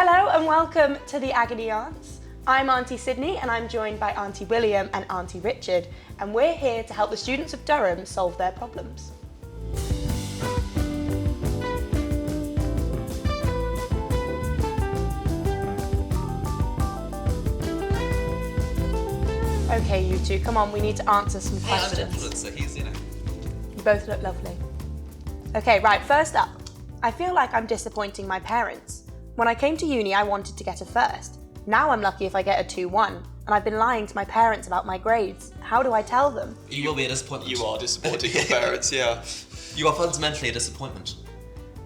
Hello and welcome to the Agony Aunts. I'm Auntie Sydney and I'm joined by Auntie William and Auntie Richard, and we're here to help the students of Durham solve their problems. Okay, you two, come on, we need to answer some questions. I'm an influencer, he's, You both look lovely. Okay, right, first up. I feel like I'm disappointing my parents. When I came to uni, I wanted to get a first. Now I'm lucky if I get a 2-1, and I've been lying to my parents about my grades. How do I tell them? You will be a disappointment. You are disappointing your parents, yeah. You are fundamentally a disappointment.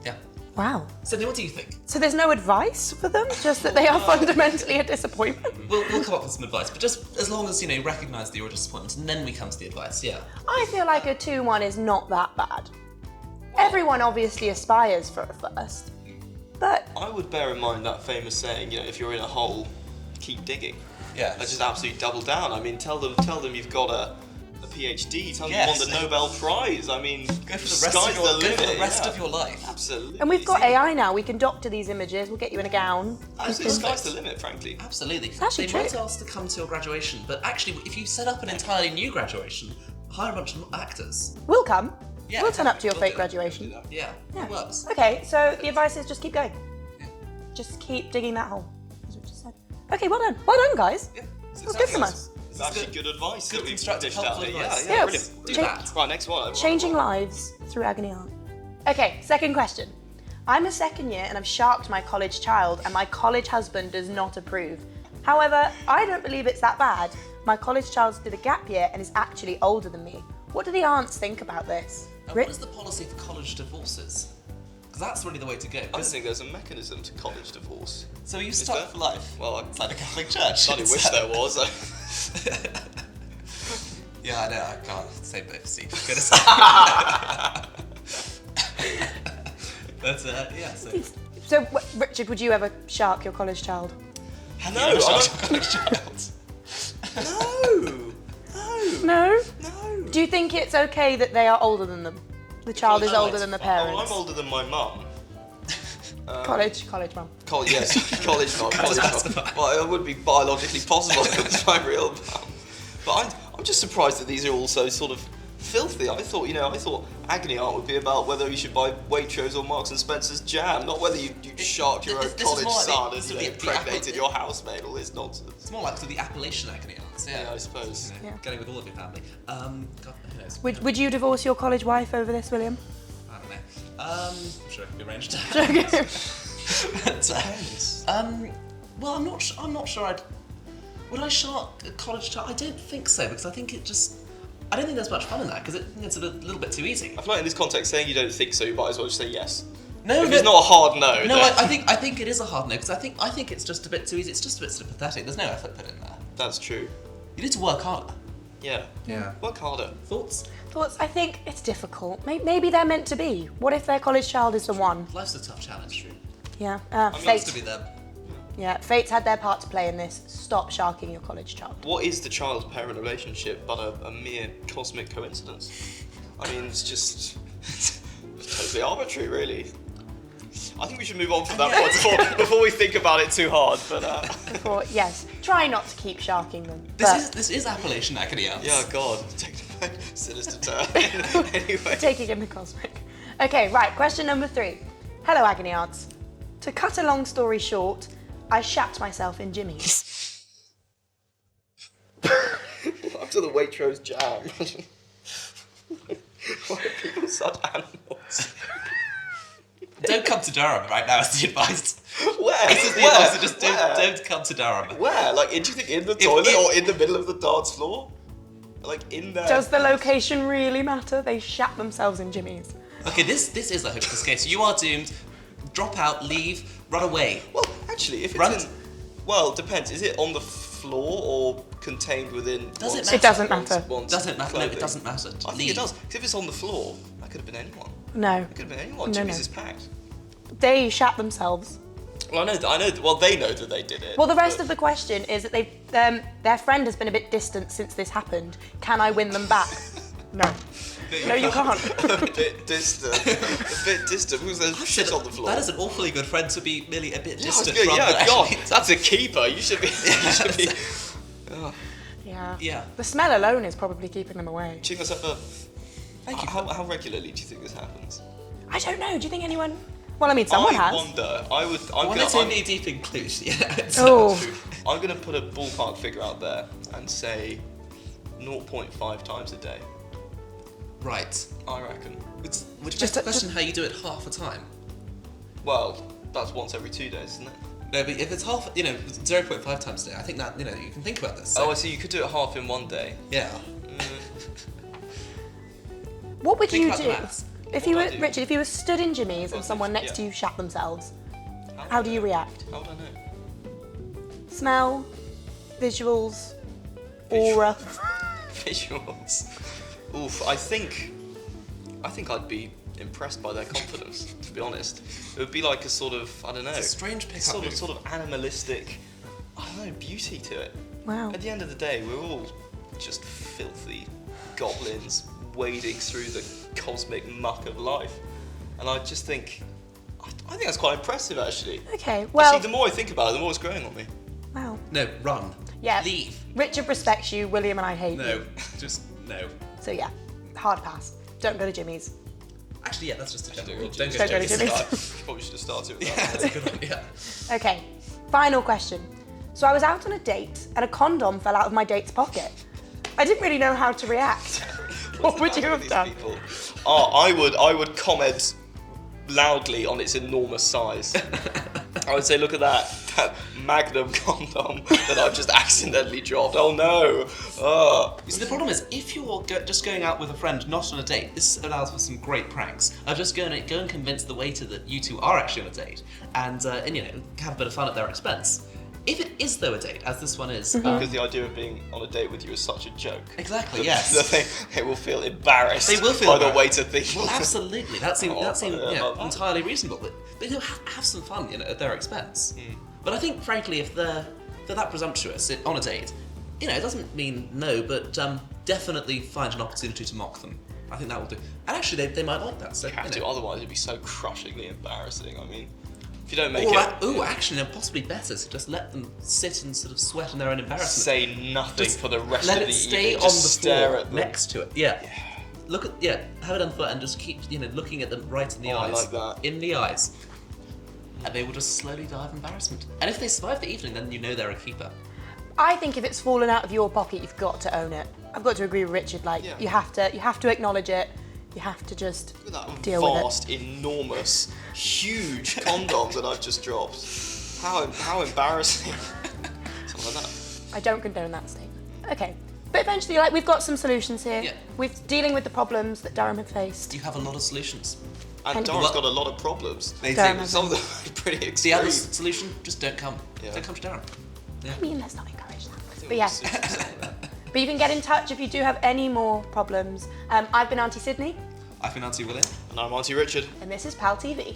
Yeah. Wow. Sydney, what do you think? So there's no advice for them? Just that they are fundamentally a disappointment? We'll come up with some advice, but just as long as, you recognise that you're a disappointment, and then we come to the advice, yeah. I feel like a 2-1 is not that bad. Everyone obviously aspires for a first, but... I would bear in mind that famous saying, if you're in a hole, keep digging. Yeah. Just absolutely double down. I mean, tell them you've got a PhD, tell them you won the Nobel Prize. I mean, Go for the rest of your life. Absolutely. And we've got AI now, we can doctor these images, we'll get you in a gown. Absolutely, sky's the limit, frankly. Absolutely. Actually They true. might ask to come to your graduation, but actually, if you set up an entirely new graduation, hire a bunch of actors. We'll come. Yeah, We'll turn up to your we'll fake do graduation. Yeah, it works. Okay, so the advice is just keep going. Yeah. Just keep digging that hole, as we just said. Okay, well done. Well done, guys. Yeah. That was good from us. It's actually good advice. Good that we've constructive, dished out helpful there. advice. Yeah, Yeah, brilliant. Do Cha- that. Right, next one. Changing lives through Agony Aunt. Okay, second question. I'm a second year and I've sharked my college child and my college husband does not approve. However, I don't believe it's that bad. My college child did a gap year and is actually older than me. What do the aunts think about this? And what is the policy for college divorces? Because that's really the way to go. I don't think there's a mechanism to college divorce. So are you Is stuck there? for life? Well, It's like the Catholic Church. I only wish there was. Yeah, I know, I can't say both, Steve. But, yeah, so... So, Richard, would you ever shark your college child? No, college child. No. No? Do you think it's okay that they are older than them? The child is older than the parents? Oh, I'm older than my mum. College mum. Yes, college mum. Well, it would be biologically possible if it was my real mum. But I'm just surprised that these are all so sort of filthy. I thought Agony Aunt would be about whether you should buy Waitrose or Marks and Spencer's jam, not whether you sharked your own this is college more like son the and impregnated your housemaid, all this nonsense. It's more like the Appalachian Agony Aunts, Yeah, I suppose. Yeah. Getting with all of your family. God, who knows? Would you divorce your college wife over this, William? I don't know. I'm sure it could be arranged. Okay. Well, I'm not sure I'd... Would I shark a college child? I don't think so, because I think I don't think there's much fun in that, because it's a little bit too easy. I feel like in this context, saying you don't think so, you might as well just say yes. No, if it's not a hard no. No, then... I think it is a hard no, because I think it's just a bit too easy. It's just a bit sort of pathetic. There's no effort put in there. That's true. You need to work harder. Yeah. Work harder. Thoughts? Thoughts? I think it's difficult. Maybe they're meant to be. What if their college child is the one? Life's a tough challenge. Yeah. Nice to be there. Yeah, fate's had their part to play in this. Stop sharking your college child. What is the child-parent relationship but a mere cosmic coincidence? I mean, it's just totally arbitrary, really. I think we should move on from that point before we think about it too hard. But Yes, try not to keep sharking them. This is Appalachian Agony Aunts. yeah, God, taking a sinister turn. Anyway, Taking in the cosmic. Okay, right, question number 3. Hello, Agony Aunts. To cut a long story short, I shat myself in Jimmy's. after the Waitrose jam. Why are people such animals? Don't come to Durham right now is the advice. Where? This is the advice, so just don't come to Durham. Where? Like, do you think in the toilet or in the middle of the dance floor? Like, in there? Does the location really matter? They shat themselves in Jimmy's. Okay, this is a hopeless case. You are doomed. Drop out, leave, run away. Well, actually, if it's Run. well, it depends. Is it on the floor or contained within? Does it It matter? doesn't matter. Doesn't matter. No, it doesn't matter. I think it does. Because if it's on the floor, that could have been anyone. No. It could have been anyone. No, Jimmy's no. is packed. They shat themselves. Well, I know. Well, they know that they did it. Well, the rest of the question is that their friend has been a bit distant since this happened. Can I win them back? No. No, you can't. A bit distant. A bit distant because there's shit on the floor. That is an awfully good friend to be merely a bit distant Yeah, from. yeah, God, actually- that's a keeper. You should be. Yeah. Yeah. The smell alone is probably keeping them away. Do you think that's ever? Thank you. How regularly do you think this happens? I don't know. Do you think anyone? Well, I mean, someone I has. wonder. I wanted to knee deep in clues. Yeah. Oh. I'm gonna put a ballpark figure out there and say 0.5 times a day. Right. I reckon. Which Just begs the a- question how you do it half the time. Well, that's once every 2 days, isn't it? No, but if it's half, 0.5 times a day, I think that, you can think about this. So, Oh, I see. You could do it half in one day. yeah. What would Think you about the do maths. if you What were would I do? Richard? If you were stood in Jimmy's and Well, someone next yeah. to you shat themselves, how do you react? How would I know? Smell, visuals, aura. Visuals. Oof. I think I'd be impressed by their confidence. To be honest, it would be like a sort of I don't know. It's a strange pickup sort move. of animalistic. I don't know, beauty to it. Wow. At the end of the day, we're all just filthy goblins wading through the cosmic muck of life, and I just think I think that's quite impressive actually. Okay. Well. Actually, the more I think about it, the more it's growing on me. Wow. No, run. Yeah. Leave. Richard respects you. William and I hate No, you. just no. So yeah, hard pass. Don't go to Jimmy's. Actually, yeah, that's just a general rule. Don't go to Jimmy's. Probably should have started with Yeah, that. that's a good one. Yeah. Okay. Final question. So I was out on a date and a condom fell out of my date's pocket. I didn't really know how to react. What would you have These done? people. Oh, I would comment loudly on its enormous size. I would say, look at that magnum condom that I've just accidentally dropped. Oh no! You see, the problem is, if you're just going out with a friend, not on a date, this allows for some great pranks. I'm just going to go and convince the waiter that you two are actually on a date, and have a bit of fun at their expense. If it is, though, a date, as this one is, Because the idea of being on a date with you is such a joke. exactly, That yes. they will feel embarrassed. They will feel by the embarrassed. waiter thinking. Well, absolutely. That seems that. entirely reasonable. But have some fun, at their expense. But I think, frankly, if they're that presumptuous on a date, it doesn't mean no, but definitely find an opportunity to mock them. I think that will do. And actually, they might like that. So You have to, otherwise it'd be so crushingly embarrassing. I mean, if you don't make Actually, possibly better to just let them sit and sort of sweat in their own embarrassment. say nothing Just for the rest let of it the stay evening. on Just the stare floor at them. next to it. Yeah. Have it on foot and just keep, looking at them right in the I eyes. like that. In the eyes. And they will just slowly die of embarrassment. And if they survive the evening, then they're a keeper. I think if it's fallen out of your pocket, you've got to own it. I've got to agree with Richard. Yeah. You have to acknowledge it. You have to just Look at that deal with it. vast, enormous, huge condom that I've just dropped. How embarrassing. Something like that. I don't condone that statement. Okay. But eventually, we've got some solutions here. Yeah. We're dealing with the problems that Durham have faced. You have a lot of solutions. And And- Durham's got a lot of problems. They Durham do. has Some of them are pretty The extreme. other solution, just don't come. Yeah. Don't come to Durham. I mean, let's not encourage that. I think But we yeah. should do something like that. But you can get in touch if you do have any more problems. I've been Auntie Sydney, I've been Auntie William. And I'm Auntie Richard. and this is PalTV.